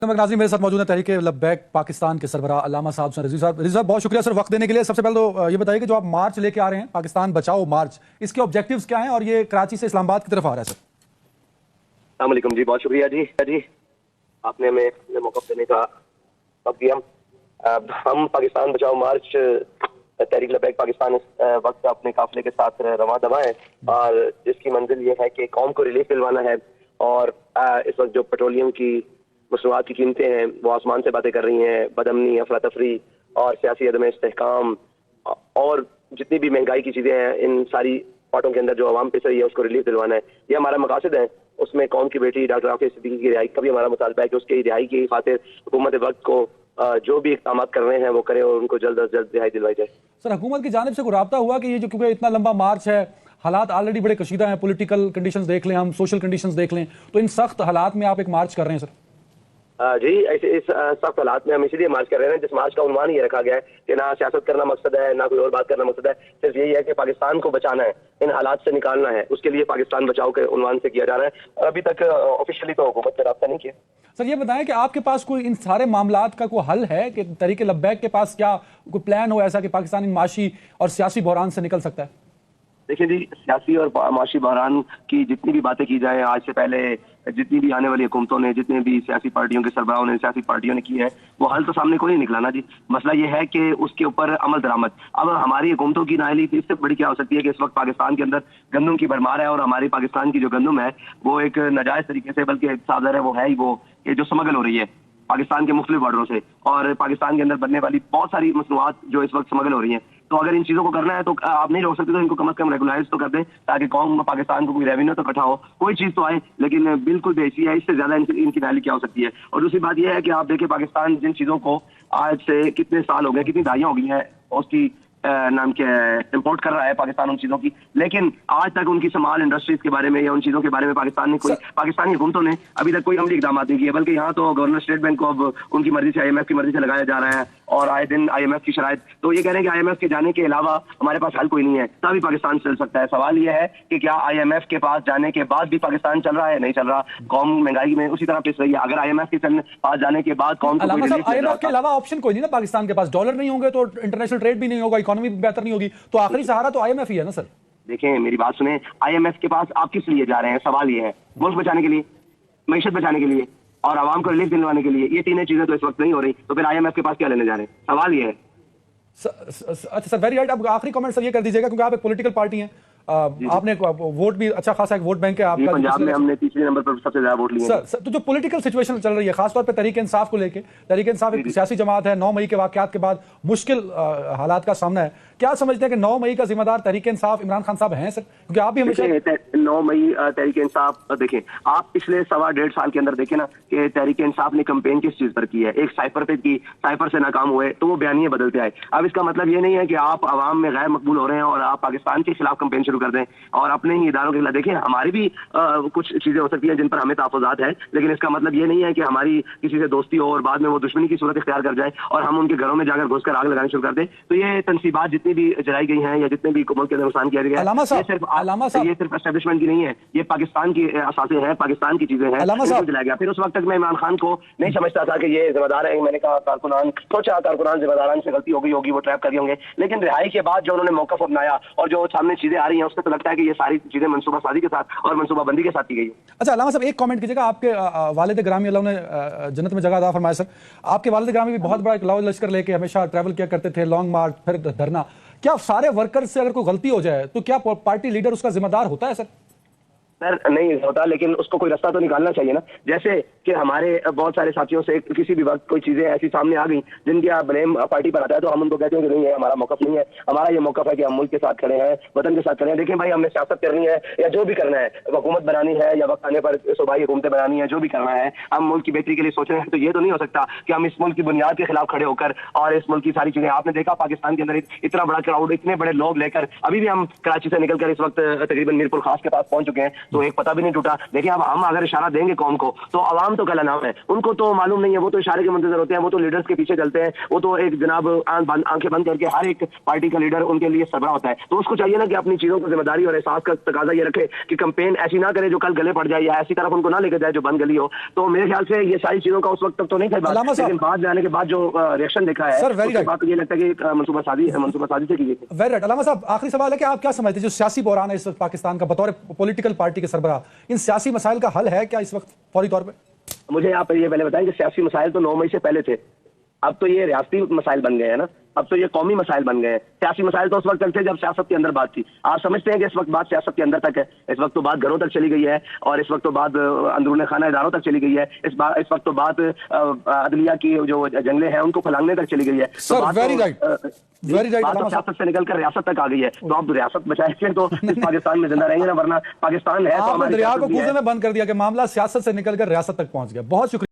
नाज़रीन मेरे साथ मौजूद है तहरीक लब्बैक पाकिस्तान के सरबराह अल्लामा साहब रज़वी साहब बहुत शुक्रिया सर वक्त देने के लिए। सबसे पहले तो ये बताइए कि जो आप मार्च लेके आ रहे हैं पाकिस्तान बचाओ मार्च, इसके ऑब्जेक्टिव्स क्या हैं और ये कराची से इस्लामाबाद की तरफ आ रहा है सर? अस्सलाम वालेकुम जी, बहुत शुक्रिया जी आपने हमें मौका देने का वक्त दिया। हम पाकिस्तान बचाओ मार्च तहरीक लब्बैक पाकिस्तान इस वक्त अपने काफिले के साथ रवां दवा है और जिसकी मंजिल ये है कि कौम को रिलीफ दिलवाना है। और इस वक्त जो पेट्रोलियम की मसनूआत की कीमतें हैं वो आसमान से बातें कर रही हैं, बदअमनी, अफरा तफरी और सियासी अदम इस्तेहकाम और जितनी भी महंगाई की चीज़ें हैं, इन सारी बातों के अंदर जो आवाम पिस रही है उसको रिलीफ दिलवाना है, ये हमारा मकासद है। उसमें कौम की बेटी डॉक्टर आफिफ सिद्दीकी की रिहाई का भी हमारा मुतालबा है कि उसकी रिहाई की खातिर हुकूमत वक्त को जो भी इक़दाम कर रहे हैं वो करें और उनको जल्द अज जल्द रिहाई दिलवाई जाए। सर हुकूमत की जानिब से कोई राब्ता हुआ कि ये जो क्योंकि इतना लंबा मार्च है, हालात ऑलरेडी बड़े कशीदा हैं, पॉलिटिकल कंडीशंस देख लें, हम सोशल कंडीशंस देख लें, तो इन सख्त हालात में आप एक मार्च कर रहे हैं सर? जी ऐसे इस सख्त हालात में हम इसीलिए मार्च कर रहे हैं जिस मार्च का उन्वान ये रखा गया है कि ना सियासत करना मकसद है, ना कोई और बात करना मकसद है, सिर्फ यही है कि पाकिस्तान को बचाना है, इन हालात से निकालना है। उसके लिए पाकिस्तान बचाओ के उन्वान से किया जा रहा है और अभी तक ऑफिशियली तो हुकूमत से राब्ता नहीं किया। सर ये बताएं कि आपके पास कोई इन सारे मामलात का कोई हल है कि तहरीक लब्बैक के पास क्या कोई प्लान हो ऐसा कि पाकिस्तान इन माशी और सियासी बहरान से निकल सकता है? देखिए जी, सियासी और माशी बहरान की जितनी भी बातें की जाए, आज से पहले जितनी भी आने वाली हुकूमतों ने, जितने भी सियासी पार्टियों के सरबराहों ने, सियासी पार्टियों ने की है, वो हल तो सामने कोई नहीं निकला ना जी। मसला ये है कि उसके ऊपर अमल दरामद। अब हमारी हुकूमतों की नाअहली इससे बड़ी क्या हो सकती है कि इस वक्त पाकिस्तान के अंदर गंदम की भरमार है और हमारी पाकिस्तान की जो गंदम है वो एक नाजायज तरीके से, बल्कि सादर है वो है ही वो ये जो स्मगल हो रही है पाकिस्तान के मुख्तलिफ बॉर्डरों से, और पाकिस्तान के अंदर बनने वाली बहुत सारी मसनूआत जो इस वक्त स्मगल हो रही हैं। तो अगर इन चीजों को करना है तो आप नहीं रोक सकते, तो इनको कम से कम रेगुलाइज तो कर दें ताकि कौम पाकिस्तान को कोई रेवेन्यू तो इकट्ठा हो, कोई चीज तो आए, लेकिन बिल्कुल बेहसी है, इससे ज्यादा इनकी नाली क्या हो सकती है। और दूसरी बात यह है कि आप देखिए पाकिस्तान जिन चीजों को आज से कितने साल हो गए, कितनी दहाइयां हो गई हैं उसकी नाम क्या इंपोर्ट कर रहा है पाकिस्तान उन चीजों की, लेकिन आज तक उनकी स्मॉल इंडस्ट्रीज के बारे में या उन चीजों के बारे में पाकिस्तान ने कोई, पाकिस्तानी हुकूमतों ने अभी तक कोई अमली इकदाम नहीं किए। बल्कि यहाँ तो गवर्नर स्टेट बैंक को अब उनकी मर्जी से, IMF की मर्जी से लगाया जा रहा है और आए दिन IMF की शराइत, तो ये कह रहे हैं कि IMF के जाने के अलावा हमारे पास हल कोई नहीं है, तभी पाकिस्तान चल सकता है। सवाल यह है कि क्या IMF के पास जाने के बाद भी पाकिस्तान चल रहा है? नहीं चल रहा। कौम महंगाई में उसी तरह पिस रही है। अगर IMF के पास जाने के बाद कौम IMF के अलावा ऑप्शन कोई नहीं ना पाकिस्तान के पास, डॉलर नहीं होंगे तो इंटरनेशनल ट्रेड भी नहीं होगा, इकोनॉमी बेहतर नहीं होगी, तो आखिरी सहारा तो IMF ही है ना सर? देखें मेरी बात सुने, IMF के पास आप किस लिए जा रहे हैं? सवाल ये है, मुल्क बचाने के लिए, मईशत बचाने के लिए और आवाम को रिलीफ दिलवाने के लिए। ये तीनों चीजें तो इस वक्त नहीं हो रही, तो फिर IMF के पास क्या लेने जा रहे हैं? सवाल ये है। अच्छा सर, वेरी राइट। अब आखिरी कमेंट सर ये कर दीजिएगा क्योंकि आप एक पॉलिटिकल पार्टी हैं, आपने वोट भी अच्छा खासा एक वोट बैंक है आपका, पंजाब में हमने तीसरे नंबर पर सबसे ज्यादा वोट लिए सर। तो जो पॉलिटिकल सिचुएशन चल रही है खासतौर पे तहरीक इंसाफ को लेके, तहरीक इंसाफ एक सियासी जमात है, 9 मई के वाकयात के बाद मुश्किल हालात का सामना है, क्या समझते हैं कि 9 मई का जिम्मेदार तहरीक इंसाफ इमरान खान साहब हैं सर? क्योंकि आप भी हमेशा 9 मई तहरीक इंसाफ, देखें आप पिछले 1.25 साल के अंदर देखें ना कि तहरीक इंसाफ ने कैंपेन किस चीज पर की है। एक साइफर पे की, साइफर से नाकाम हुए तो वो बयानिए बदलते आए। अब इसका मतलब ये नहीं है कि आप आवाम में गैर मकबूल हो रहे हैं और आप पाकिस्तान के खिलाफ कैंपेन शुरू कर दें और अपने ही इदारों के खिलाफ। देखिए हमारी भी कुछ चीजें हो सकती है जिन पर हमें तहफ़्फ़ुज़ात है, लेकिन इसका मतलब ये नहीं है कि हमारी किसी से दोस्ती हो और बाद में वो दुश्मनी की सूरत इख्तियार कर जाए और हम उनके घरों में जाकर घुसकर आग लगानी शुरू कर दें। तो ये तनसीबात जितनी भी जलाई गई हैं या जितने भी मुल्क के अंदर नुकसान किया गया है, ये सिर्फ एस्टेब्लिशमेंट की नहीं है, ये पाकिस्तान की असासे हैं, पाकिस्तान की चीजें हैं, जलाया गया। फिर उस वक्त तक मैं इमरान खान को नहीं समझता था कि ये जिम्मेदार है। मैंने कहा कारकुनान, सोचा कारकुनान जिम्मेदारान से गलती हो गई होगी, वो ट्रैप कर दिए होंगे, लेकिन रिहाई के बाद जो उन्होंने मौका अपनाया और जो सामने चीजें आ रही हैं उससे तो लगता है कि ये सारी चीजें मनसूबा साजी के साथ और मनसूबा बंदी के साथ की गई है। अच्छा अल्लामा साहब एक कमेंट कीजिएगा, आपके वालिद ग्रामी अल्लाह ने जन्नत में जगह अता फरमाए सर, आपके वालिद ग्रामी भी बहुत बड़ा एक लाओ लश्कर लेके हमेशा ट्रैवल किया करते थे, लॉन्ग मार्च फिर धरना। क्या सारे वर्कर से अगर कोई गलती हो जाए तो क्या पार्टी लीडर उसका जिम्मेदार होता है सर? सर नहीं होता, लेकिन उसको कोई रास्ता तो निकालना चाहिए ना। जैसे कि हमारे बहुत सारे साथियों से किसी भी वक्त कोई चीजें ऐसी सामने आ गई जिनकी आप ब्लेम पार्टी पर आता है तो हम उनको कहते हैं कि नहीं है, हमारा मौकफ नहीं है, हमारा ये मौकफ है कि हम मुल्क के साथ खड़े हैं, वतन के साथ खड़े हैं। देखें भाई, हमने सियासत करनी है या जो भी करना है, हुकूमत बनानी है या वक्त आने पर सूबाई हुकूमतें बनानी है, जो भी करना है, हम मुल्क की बेहतरी के लिए सोच रहे हैं। तो ये तो नहीं हो सकता कि हम इस मुल्क की बुनियाद के खिलाफ खड़े होकर और इस मुल्क की सारी चीजें, आपने देखा पाकिस्तान के अंदर इतना बड़ा क्राउड, इतने बड़े लोग लेकर अभी भी हम कराची से निकलकर इस वक्त तकरीबन मीरपुर खास के पास पहुंच चुके हैं। तो एक पता भी नहीं टूटा। देखिए अब हम अगर इशारा देंगे कौम को तो अवाम तो कल नाम है, उनको तो मालूम नहीं है, वो तो इशारे के मुंतजर होते हैं, वो तो लीडर्स के पीछे चलते हैं, वो तो एक जनाब आंखें बंद करके हर एक पार्टी का लीडर उनके लिए सरबराह होता है। तो उसको चाहिए ना कि अपनी चीजों को जिम्मेदारी और एहसास का तकाजा ये रखे कि कैंपेन ऐसी ना करे जो कल गले पड़ जाए, या ऐसी तरफ उनको ना लेकर जाए जो बंद गली हो। तो मेरे ख्याल से ये सारी चीजों का उस वक्त तक तो नहीं था बात, लेकिन बाद में आने के बाद जो रिएक्शन देखा है सर, very उसके right. बाद ये लगता है कि मंसूबासाजी से की गई थी। Very right. अलामा साहब, आखिरी सवाल है कि आप क्या समझते हैं जो सियासी बहरान है इस वक्त पाकिस्तान का बतौर पॉलिटिकल पार्टी के सरबराह, इन सियासी मसाइल का हल है क्या इस वक्त फौरी तौर पे? मुझे आप ये पहले बताएं कि सियासी मसाइल तो 9 मई से पहले थे, अब तो ये रियासती मसाइल बन गए हैं ना, अब तो ये कौमी मसाइल बन गए हैं। सियासी मसाइल तो उस वक्त तक थे जब सियासत के अंदर बात थी। आप समझते हैं कि इस वक्त बात सियासत के अंदर तक है, इस वक्त तो बात घरों तक चली गई है, और इस वक्त तो बात अंदरूनी खाना इदारों तक चली गई है, इस वक्त तो बात अदलिया की जो जंगले हैं उनको फलांगने तक चली गई है। Sir, very right, very right. बात तो सियासत से निकल कर रियासत तक आ गई है, तो आप रियासत बचाएंगे तो इस पाकिस्तान में जिंदा रहेंगे ना, वरना पाकिस्तान है तो आपने हमारी दरिया को सियासत भी है। कूजे में बंद कर दिया कि मामला सियासत से निकलकर रियासत तक पहुंच गया। बहुत शुक्रिया।